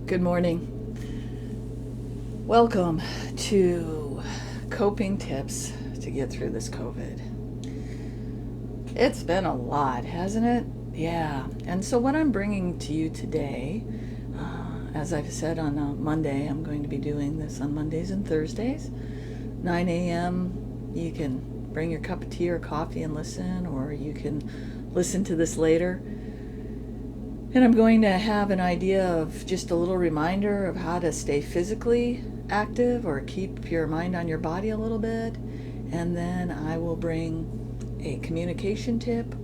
Good morning. Welcome to Coping Tips to Get Through this COVID. It's been a lot, hasn't it? Yeah. And so, what I'm bringing to you today, as I've said on Monday, I'm going to be doing this on Mondays and Thursdays, 9 a.m. You can bring your cup of tea or coffee and listen, or you can listen to this later. And I'm going to have an idea of just a little reminder of how to stay physically active or keep your mind on your body a little bit. And then I will bring a communication tip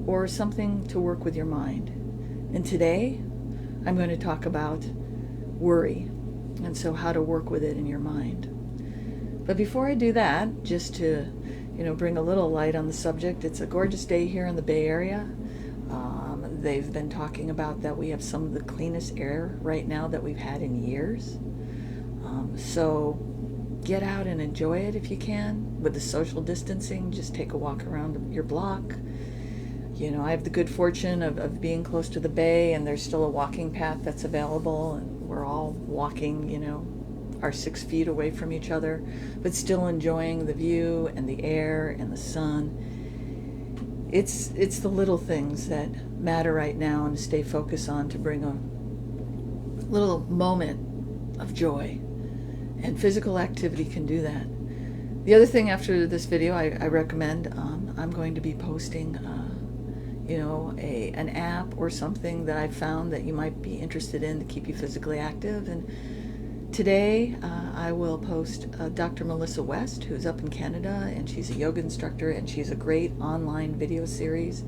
or something to work with your mind. And today I'm going to talk about worry, and so how to work with it in your mind. But before I do that, just to bring a little light on the subject, it's a gorgeous day here in the Bay Area. They've been talking about that we have some of the cleanest air right now that we've had in years. So get out and enjoy it if you can. With the social distancing, just take a walk around your block. I have the good fortune of being close to the bay, and there's still a walking path that's available, and we're all walking, are 6 feet away from each other, but still enjoying the view and the air and the sun. It's the little things that matter right now, and to stay focused on to bring a little moment of joy. And physical activity can do that. The other thing after this video I recommend, I'm going to be posting an app or something that I've found that you might be interested in to keep you physically active. And today I will post Dr. Melissa West, who's up in Canada, and she's a yoga instructor, and she's a great online video series.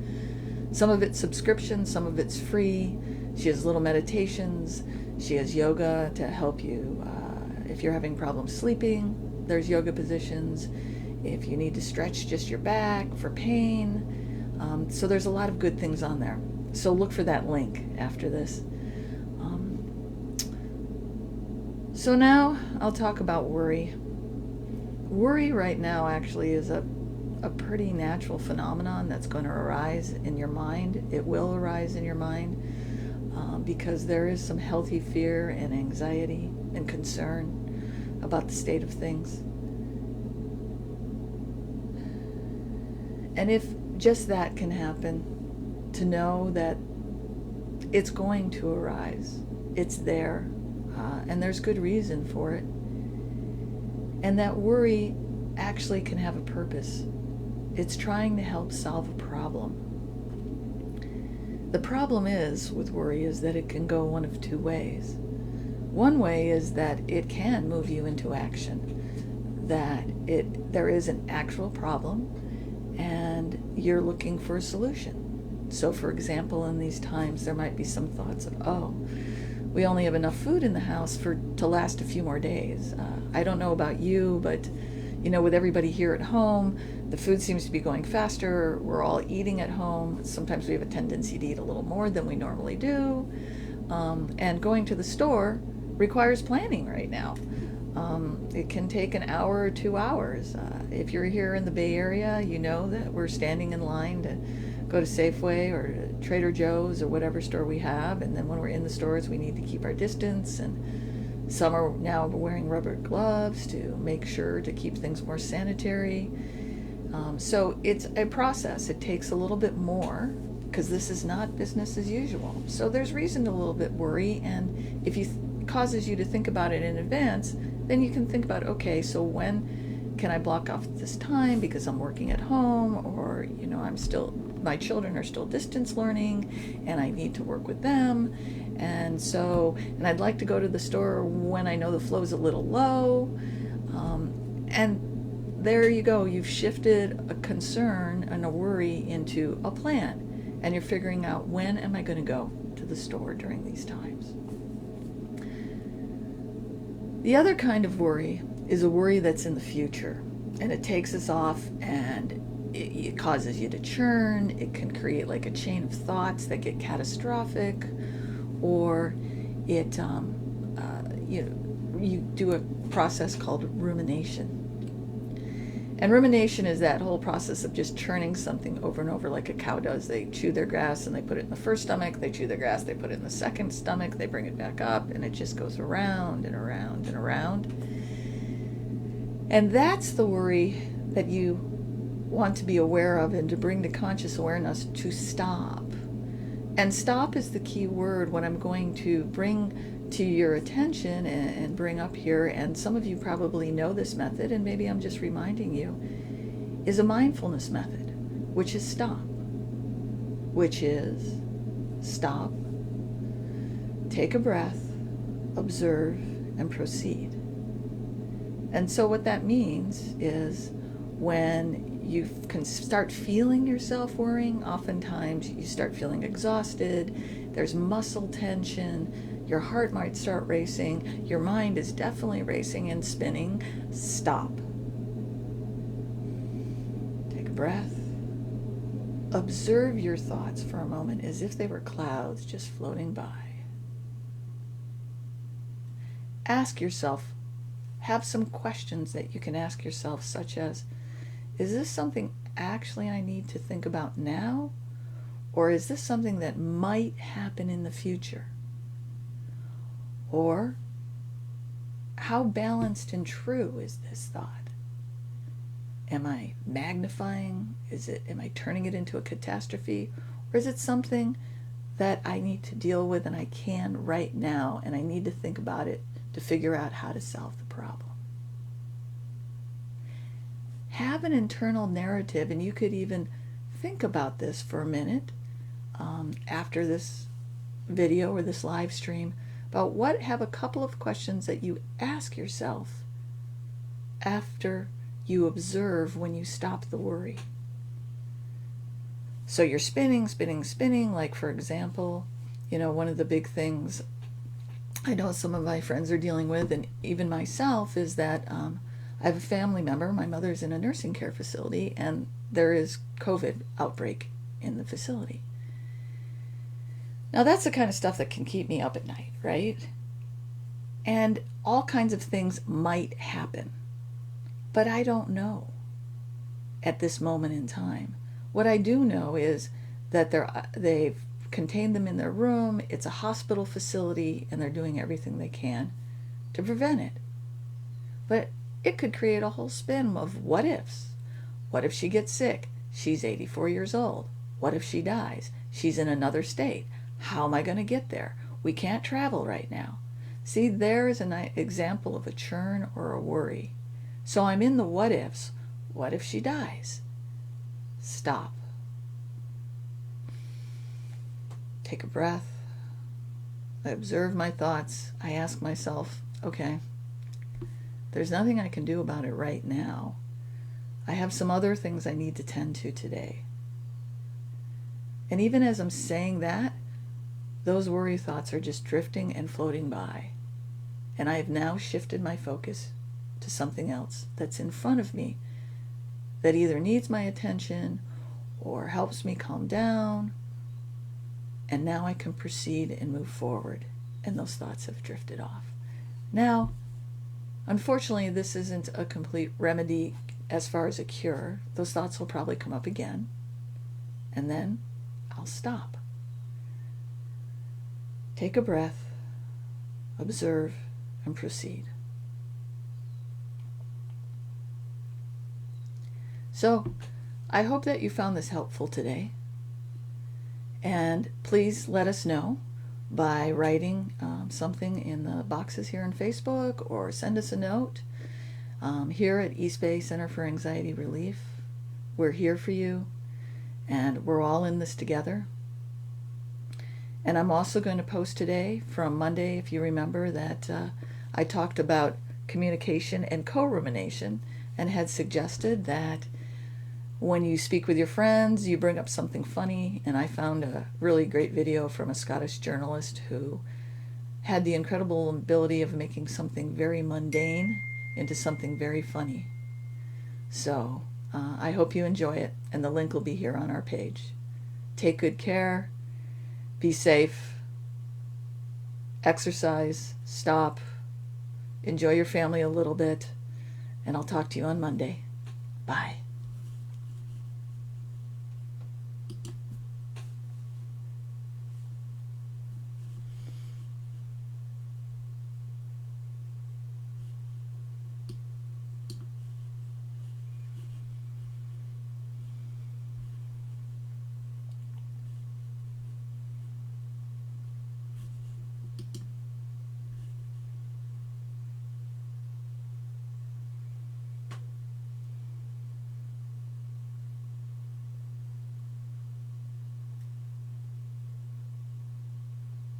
Some of it's subscription, some of it's free. She has little meditations. She has yoga to help you. If you're having problems sleeping, there's yoga positions. If you need to stretch just your back for pain. So there's a lot of good things on there. So look for that link after this. So now I'll talk about worry. Worry right now actually is a pretty natural phenomenon that's going to arise in your mind. It will arise in your mind because there is some healthy fear and anxiety and concern about the state of things. And if just that can happen, to know that it's going to arise, it's there, and there's good reason for it, and that worry actually can have a purpose. It's trying to help solve a problem. The problem is with worry is that it can go one of two ways. One way is that it can move you into action, that there is an actual problem and you're looking for a solution. So for example, in these times there might be some thoughts of, we only have enough food in the house to last a few more days. I don't know about you, but with everybody here at home, the food seems to be going faster. We're all eating at home. Sometimes we have a tendency to eat a little more than we normally do. And going to the store requires planning right now. It can take an hour or 2 hours. If you're here in the Bay Area, you know that we're standing in line to go to Safeway or Trader Joe's or whatever store we have. And then when we're in the stores, we need to keep our distance. And some are now wearing rubber gloves to make sure to keep things more sanitary. So it's a process. It takes a little bit more because this is not business as usual. So there's reason to a little bit worry. And if it causes you to think about it in advance, then you can think about, okay, so when can I block off this time because I'm working at home, or my children are still distance learning and I need to work with them, and I'd like to go to the store when I know the flow's a little low, and there you go, you've shifted a concern and a worry into a plan, and you're figuring out, when am I going to go to the store during these times? The other kind of worry is a worry that's in the future, and it takes us off, and it causes you to churn. It can create like a chain of thoughts that get catastrophic, or it you do a process called rumination. And rumination is that whole process of just churning something over and over like a cow does. They chew their grass and they put it in the first stomach, they chew their grass, they put it in the second stomach, they bring it back up, and it just goes around and around and around. And that's the worry that you want to be aware of and to bring to conscious awareness to stop. And stop is the key word, what I'm going to bring to your attention and bring up here, and some of you probably know this method, and maybe I'm just reminding you, is a mindfulness method, which is stop. Which is stop, take a breath, observe, and proceed. And so what that means is when you can start feeling yourself worrying, oftentimes you start feeling exhausted, there's muscle tension, your heart might start racing, your mind is definitely racing and spinning. Stop. Take a breath. Observe your thoughts for a moment as if they were clouds just floating by. Ask yourself, have some questions that you can ask yourself, such as, is this something actually I need to think about now? Or is this something that might happen in the future? Or how balanced and true is this thought? Am I magnifying? Am I turning it into a catastrophe? Or is it something that I need to deal with and I can right now, and I need to think about it to figure out how to solve the problem? Have an internal narrative, and you could even think about this for a minute after this video or this live stream, about have a couple of questions that you ask yourself after you observe when you stop the worry. So you're spinning, like, for example, one of the big things I know some of my friends are dealing with, and even myself, is that I have a family member, my mother's in a nursing care facility, and there is COVID outbreak in the facility. Now that's the kind of stuff that can keep me up at night, right? And all kinds of things might happen, but I don't know at this moment in time. What I do know is that they've contained them in their room, it's a hospital facility, and they're doing everything they can to prevent it. But it could create a whole spin of what ifs. What if she gets sick? She's 84 years old. What if she dies? She's in another state. How am I going to get there? We can't travel right now. See, there is an example of a churn or a worry. So I'm in the what ifs. What if she dies? Stop. Take a breath. I observe my thoughts. I ask myself, okay, there's nothing I can do about it right now. I have some other things I need to tend to today. And even as I'm saying that, those worry thoughts are just drifting and floating by. And I have now shifted my focus to something else that's in front of me that either needs my attention or helps me calm down. And now I can proceed and move forward. And those thoughts have drifted off. Now, unfortunately, this isn't a complete remedy as far as a cure. Those thoughts will probably come up again. And then I'll stop. Take a breath, observe, and proceed. So, I hope that you found this helpful today. And please let us know by writing something in the boxes here on Facebook, or send us a note here at East Bay Center for Anxiety Relief. We're here for you, and we're all in this together. And I'm also going to post today from Monday, if you remember, that I talked about communication and co-rumination, and had suggested that when you speak with your friends, you bring up something funny. And I found a really great video from a Scottish journalist who had the incredible ability of making something very mundane into something very funny. So I hope you enjoy it, and the link will be here on our page. Take good care. Be safe, exercise, stop, enjoy your family a little bit, and I'll talk to you on Monday. Bye.